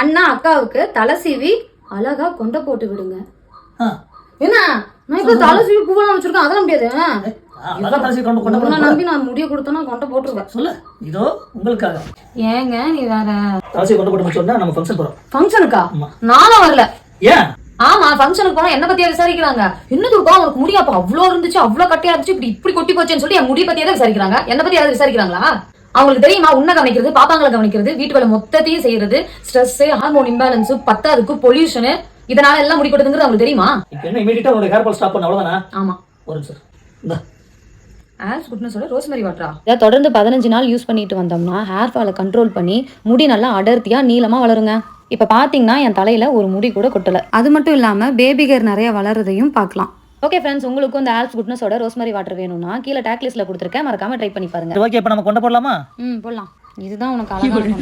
அண்ணா அக்காவுக்கு தலை சீவி அழகா கொண்டை போட்டு விடுங்க. என்ன நான் இப்ப தலை சீவி பூவெல்லாம் வச்சிருக்கேன், அதெல்லாம் முடியாது. நம்பி நான் முடிய கொடுத்தா கொண்டை போட்டுருவேன். சொல்லு, இதோ உங்களுக்காக. ஏங்க நீ வேற தலை கொண்டை போட்டு முடிச்சோம்னா நம்ம ஃபங்க்ஷன் போறோம். ஃபங்க்ஷனுக்கா? நானும் வரல. ஏன்? ஆமா, ஃபங்க்ஷனுக்கு போனா என்ன பத்தியா விசாரிக்கிறாங்க. இன்னும் உனக்கு முடியா அப்ப அவ்வளவு இருந்துச்சு, அவ்வளவு கட்டியா இருந்துச்சு, இப்படி கொட்டி போச்சேன்னு சொல்லி என் முடி பத்தியே தான் விசாரிக்கிறாங்க. என்ன பத்தி யாராவது விசாரிக்கிறாங்களா? அவங்களுக்கு தெரியுமா உன்னை கவனிக்கிறது, பாப்பாங்களை கவனிக்கிறது, வீட்டு வேலை மொத்தத்தையும் செய்யறது, ஸ்ட்ரெஸ், ஹார்மோன் இம்பேலன்ஸ், பத்தாதுக்கு பொல்யூஷன், இதனால எல்லாம் முடி கொடுத்துங்கிறது அவங்களுக்கு தெரியுமா? இப்போ என்ன இமிடியேட்டா உங்க ஹேர் ஃபால் ஸ்டாப் பண்ண அவ்வளவுதானா? ஆமா, ஒரு நிமிஷம். இந்த ஹேர் குட்னஸோட ரோஸ்மெரி வாட்டரா இதை தொடர்ந்து 15 நாள் யூஸ் பண்ணிட்டு வந்தோம்னா ஹேர் ஃபாலை கண்ட்ரோல் பண்ணி முடி நல்லா அடர்த்தியா நீளமா வளருங்க. இப்போ பார்த்தீங்கன்னா என் தலையில ஒரு முடி கூட கொட்டலை. அது மட்டும் இல்லாமல் பேபி ஹேர் நிறைய வளர்றதையும் பார்க்கலாம். ஓகே ஃப்ரெண்ட்ஸ், உங்களுக்கும் இந்த ஆல்ஸ் குட்னஸோட ரோஸ்மெரி வாட்டர் வேணும்னா கீழே டேக் லிஸ்ட்ல கொடுத்துருக்கேன், மறக்காம ட்ரை பண்ணி பாருங்க. ஓகே, இப்போ நம்ம கொண்டு போடலாமா? போடலாம். இதுதான் உனக்கு அழகான